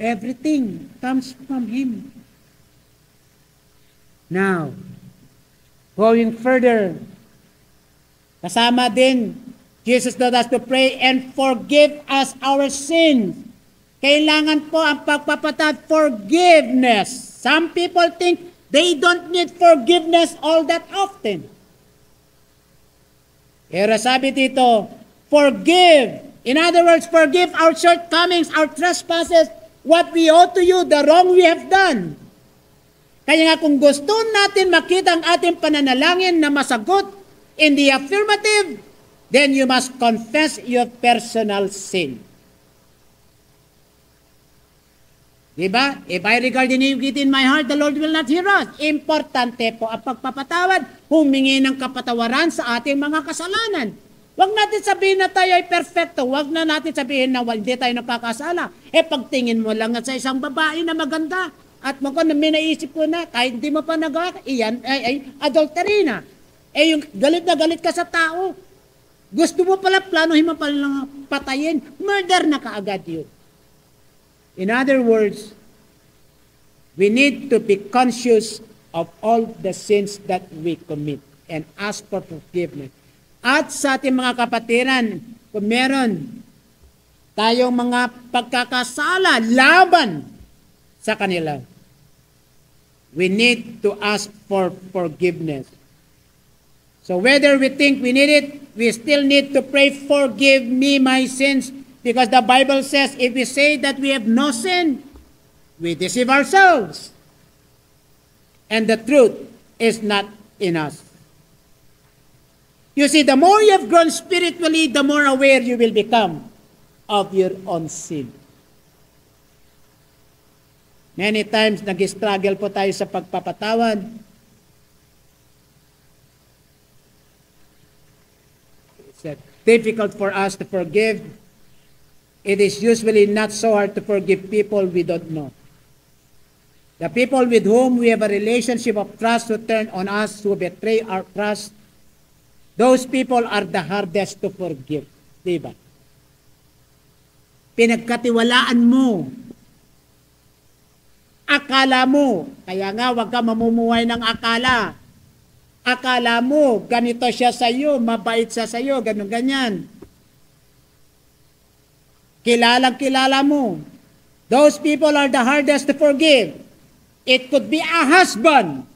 Everything comes from Him. Now, going further, kasama din, Jesus taught us to pray and forgive us our sins. Kailangan po ang pagpapatawad, forgiveness. Some people think they don't need forgiveness all that often. Pero sabi dito, forgive. In other words, forgive our shortcomings, our trespasses, what we owe to you, the wrong we have done. Kaya nga kung gusto natin makita ang ating pananalangin na masagot in the affirmative, then you must confess your personal sin. Diba? If I regard iniquity in my heart, the Lord will not hear us. Importante po ang pagpapatawad, humingi ng kapatawaran sa ating mga kasalanan. Huwag natin sabihin na tayo ay perfecto. Huwag na natin sabihin na hindi tayo nakakasala. Pagtingin mo lang sa isang babae na maganda, At may naisip ko na, kahit hindi mo pa nagawa, iyan ay adultery na. Yung galit na galit ka sa tao, gusto mo pala, planuhin mo pala patayin, murder na kaagad yun. In other words, we need to be conscious of all the sins that we commit and ask for forgiveness. At sa ating mga kapatiran, kung meron tayong mga pagkakasala laban sa kanila, we need to ask for forgiveness. So whether we think we need it, we still need to pray, forgive me my sins, because the Bible says if we say that we have no sin, we deceive ourselves. And the truth is not in us. You see, the more you have grown spiritually, the more aware you will become of your own sin. Many times, nag-struggle po tayo sa pagpapatawad. It's difficult for us to forgive. It is usually not so hard to forgive people we don't know. The people with whom we have a relationship of trust who turn on us, who betray our trust, those people are the hardest to forgive. Diba? Pinagkatiwalaan mo. Akala mo. Kaya nga, huwag ka mamumuhay ng akala. Akala mo, ganito siya sa iyo, mabait siya sa iyo, ganun-ganyan. Kilalang-kilala mo. Those people are the hardest to forgive. It could be a husband.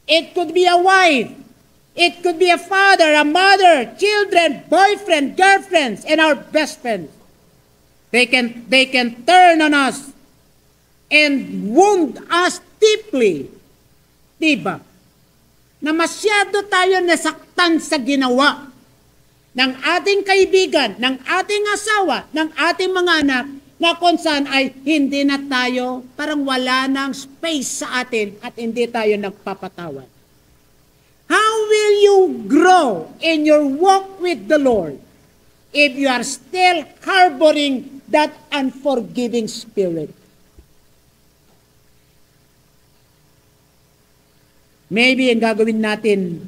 It could be a wife. It could be a father, a mother, children, boyfriend, girlfriends, and our best friends. They can turn on us and wound us deeply. Diba? Na masyado tayo nasaktan sa ginawa ng ating kaibigan, ng ating asawa, ng ating mga anak, na kung saan ay hindi na tayo, parang wala nang space sa atin at hindi tayo nagpapatawad. How will you grow in your walk with the Lord if you are still harboring that unforgiving spirit? Maybe ang gagawin natin,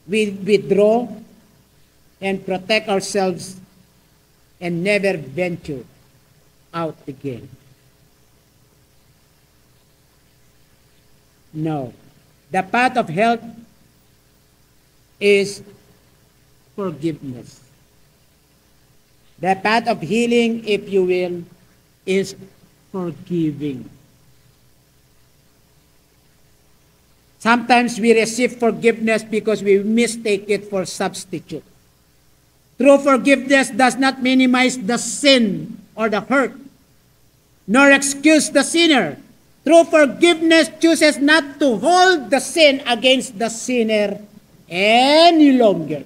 we withdraw and protect ourselves and never venture out again. No. The path of health is forgiveness. The path of healing, if you will, is forgiving. Sometimes we receive forgiveness because we mistake it for substitute. True forgiveness does not minimize the sin or the hurt, nor excuse the sinner. True forgiveness chooses not to hold the sin against the sinner any longer.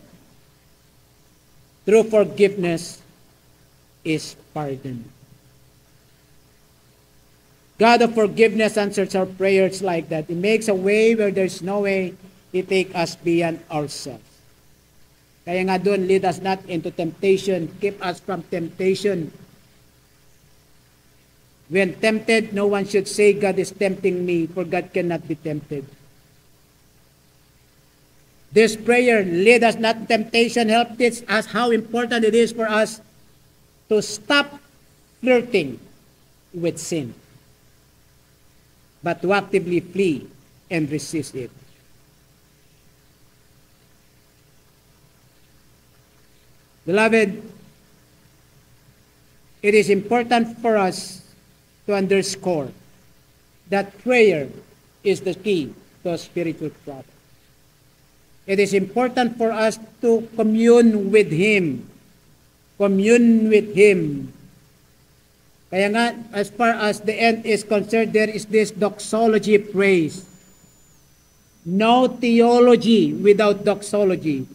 True forgiveness is pardon. God of forgiveness answers our prayers like that. He makes a way where there's no way. He takes us beyond ourselves. Kaya nga doon, lead us not into temptation. Keep us from temptation. When tempted, no one should say, God is tempting me, for God cannot be tempted. This prayer, lead us not temptation, help teach us how important it is for us to stop flirting with sin, but to actively flee and resist it. Beloved, it is important for us to underscore that prayer is the key to spiritual progress. It is important for us to commune with Him. Commune with Him. Kaya nga, as far as the end is concerned, there is this doxology praise. No theology without doxology.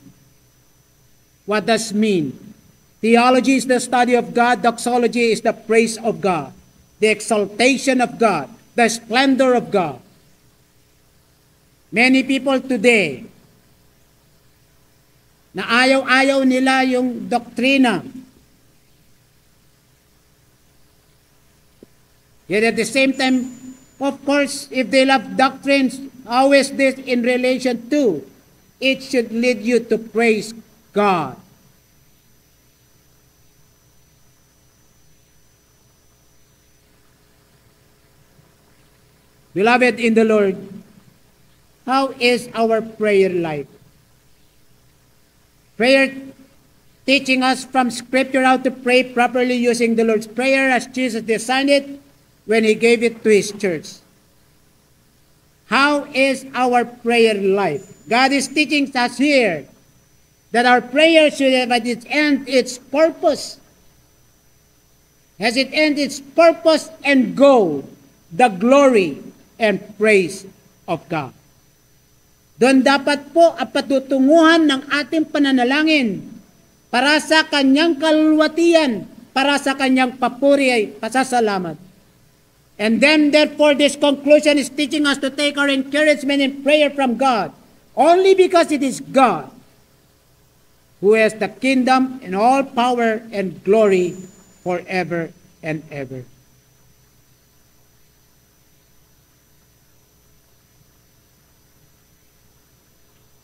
What does mean? Theology is the study of God. Doxology is the praise of God, the exaltation of God, the splendor of God. Many people today, na ayaw-ayaw nila yung doktrina. Yet at the same time, of course, if they love doctrines, how is this in relation to? It should lead you to praise God. Beloved in the Lord, how is our prayer life? Prayer teaching us from Scripture how to pray properly using the Lord's Prayer as Jesus designed it when He gave it to His church. How is our prayer life? God is teaching us here that our prayer should have at its end its purpose. Has it end its purpose and goal, the glory and praise of God. Doon dapat po ang patutunguhan ng ating pananalangin para sa kanyang kalwatian, para sa kanyang papuri ay pasasalamat. And then therefore this conclusion is teaching us to take our encouragement in prayer from God, only because it is God who has the kingdom and all power and glory forever and ever.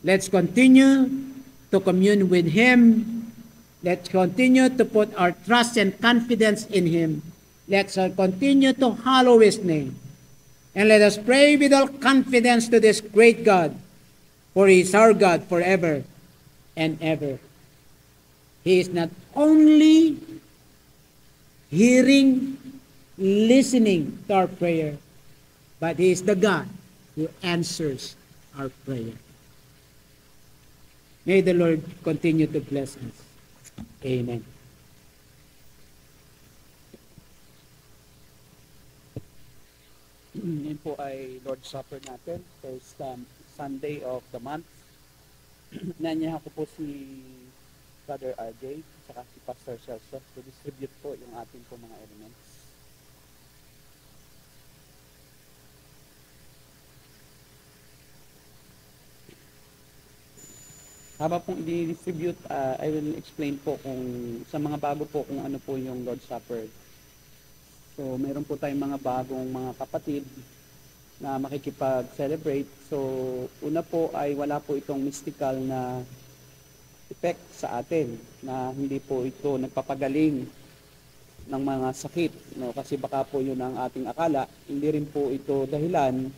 Let's continue to commune with Him. Let's continue to put our trust and confidence in Him. Let's continue to hallow His name. And let us pray with all confidence to this great God, for He is our God forever and ever. He is not only hearing, listening to our prayer, but He is the God who answers our prayer. May the Lord continue to bless us. Amen. Yan po ay Lord's Supper natin, first Sunday of the month. Nanyahan ko po si Brother RJ, saka si Pastor Celso to distribute po yung ating po mga elements. Habang pong i-distribute, I will explain po kung sa mga bago po kung ano po yung Lord's Supper. So, meron po tayong mga bagong mga kapatid na makikipag-celebrate. So, una po ay wala po itong mystical na effect sa atin na hindi po ito nagpapagaling ng mga sakit. No? Kasi baka po yun ang ating akala. Hindi rin po ito dahilan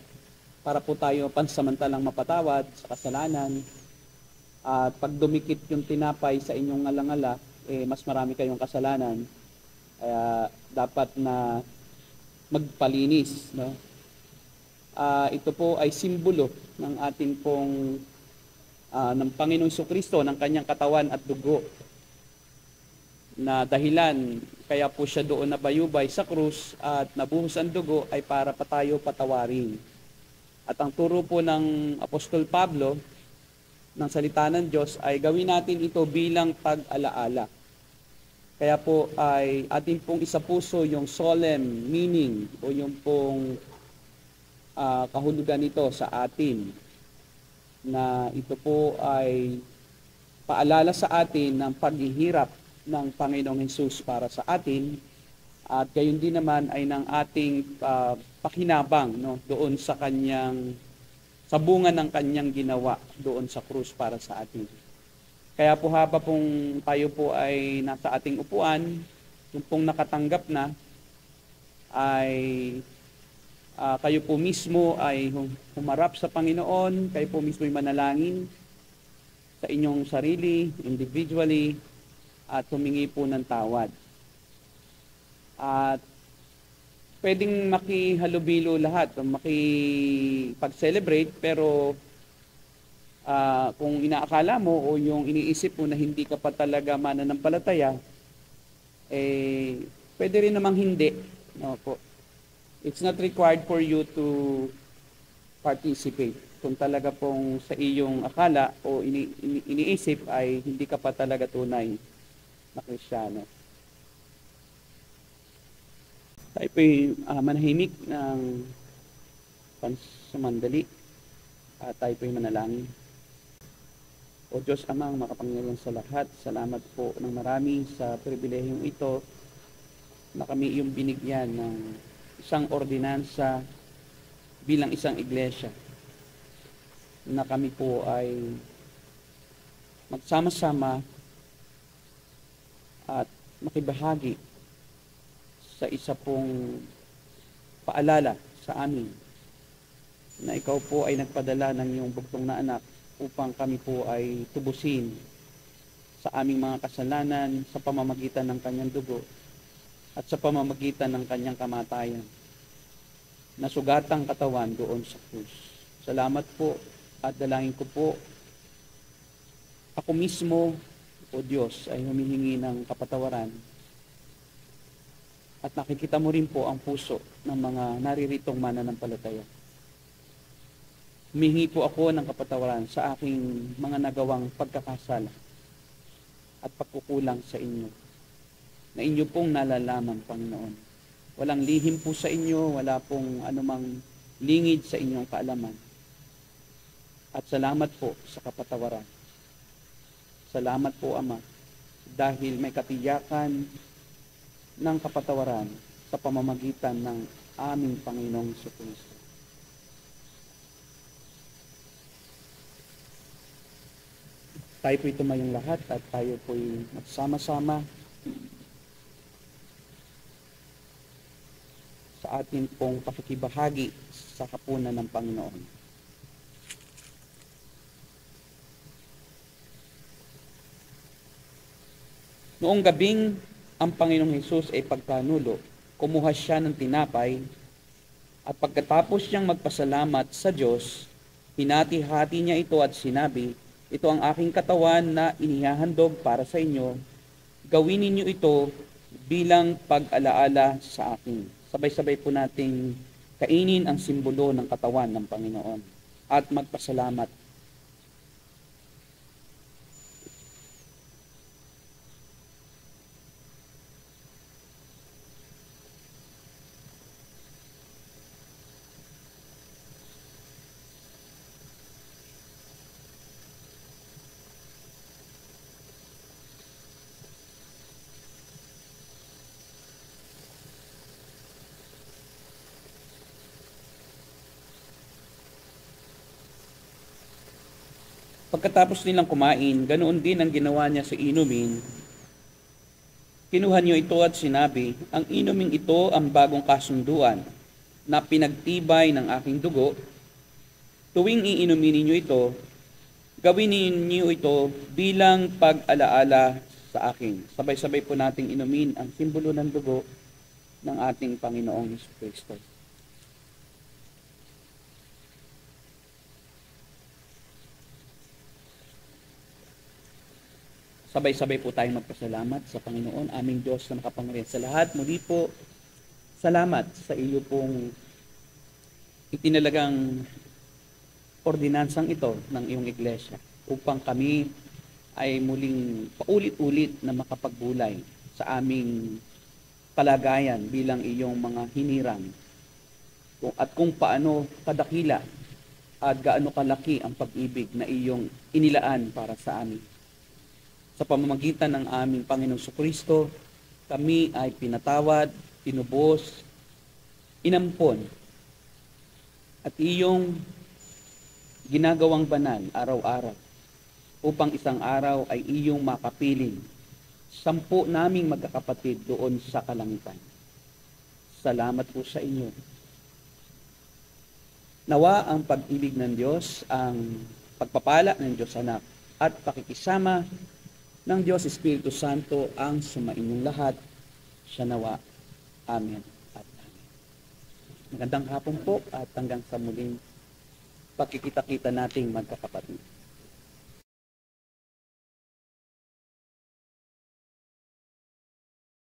para po tayo pansamantalang mapatawad sa kasalanan. At pag dumikit yung tinapay sa inyong ngalangala, mas marami kayong kasalanan. Kaya dapat na magpalinis. No? Ito po ay simbolo ng ating pong ng Panginoong Jesucristo, ng kanyang katawan at dugo. Na dahilan, kaya po siya doon nabayubay sa krus at nabuhos ang dugo ay para pa tayo patawarin. At ang turo po ng Apostol Pablo, ng salita ng Diyos ay gawin natin ito bilang pag-alaala. Kaya po ay ating pong isapuso yung solemn meaning o yung pong kahulugan nito sa atin na ito po ay paalala sa atin ng paghihirap ng Panginoong Hesus para sa atin at gayon din naman ay ng ating pakinabang no, doon sa kanyang sa bunga ng kanyang ginawa doon sa krus para sa atin. Kaya po haba pong tayo po ay nasa ating upuan, yung pong nakatanggap na, ay kayo po mismo ay humarap sa Panginoon, kayo po mismo ay manalangin sa inyong sarili, individually, at humingi po ng tawad. At pwedeng makihalubilo lahat, makipag-celebrate, pero kung inaakala mo o yung iniisip mo na hindi ka pa talaga mananampalataya, pwede rin namang hindi. No, po. It's not required for you to participate. Kung talaga pong sa iyong akala o iniisip ay hindi ka pa talaga tunay na Kristiyano. Tayo po'y manahimik ng pansamandali at tayo po'y manalangin. O Diyos Amang makapangyarihan sa lahat, salamat po ng marami sa pribilehiyong ito na kami iyong binigyan ng isang ordinansa bilang isang iglesia na kami po ay magsama-sama at makibahagi sa isa pong paalala sa amin na ikaw po ay nagpadala ng iyong bugtong na anak upang kami po ay tubusin sa aming mga kasalanan sa pamamagitan ng kanyang dugo at sa pamamagitan ng kanyang kamatayan. Nasugatang katawan doon sa krus. Salamat po at dalangin ko po, ako mismo, o Diyos, ay humihingi ng kapatawaran at nakikita mo rin po ang puso ng mga nariritong mananampalataya. Humihingi po ako ng kapatawaran sa aking mga nagawang pagkakasala at pagkukulang sa inyo, na inyo pong nalalaman, Panginoon. Walang lihim po sa inyo, wala pong anumang lingid sa inyong kaalaman. At salamat po sa kapatawaran. Salamat po, Ama, dahil may katiyakan ng kapatawaran sa pamamagitan ng aming Panginoong Jesucristo. Tayo po'y tumayong lahat at tayo po'y magsama-sama sa ating pong pakikibahagi sa hapunan ng Panginoon. Noong gabing ang Panginoong Hesus ay pagkanulo, kumuha siya ng tinapay at pagkatapos niyang magpasalamat sa Diyos, hinati-hati niya ito at sinabi, ito ang aking katawan na inihahandog para sa inyo. Gawin ninyo ito bilang pag-alaala sa akin. Sabay-sabay po nating kainin ang simbolo ng katawan ng Panginoon at magpasalamat. Pagkatapos nilang kumain, ganoon din ang ginawa niya sa inumin. Kinuha niyo ito at sinabi, ang inuming ito ang bagong kasunduan na pinagtibay ng aking dugo. Tuwing iinumin ninyo ito, gawin ninyo ito bilang pag-alaala sa akin. Sabay-sabay po nating inumin ang simbolo ng dugo ng ating Panginoong Jesucristo. Sabay-sabay po tayong magpasalamat sa Panginoon, aming Diyos na makapangyarihan sa lahat. Muli po, salamat sa iyo pong itinalagang ordinansang ito ng iyong iglesia upang kami ay muling paulit-ulit na makapagbulay sa aming kalagayan bilang iyong mga hinirang at kung paano kadakila at gaano kalaki ang pag-ibig na iyong inilaan para sa amin. Sa pamamagitan ng aming Panginoong Jesucristo, kami ay pinatawad, pinubos, inampon, at iyong ginagawang banal araw-araw upang isang araw ay iyong makapiling 10 naming magkakapatid doon sa kalangitan. Salamat po sa inyo. Nawa ang pag-ibig ng Diyos, ang pagpapala ng Diyos Anak, at pakikisama ng Diyos Espiritu Santo ang sumainyong lahat. Siya nawa. Amen at amen. Magandang hapon po at hanggang sa muling pagkikita-kita nating magkakapatid.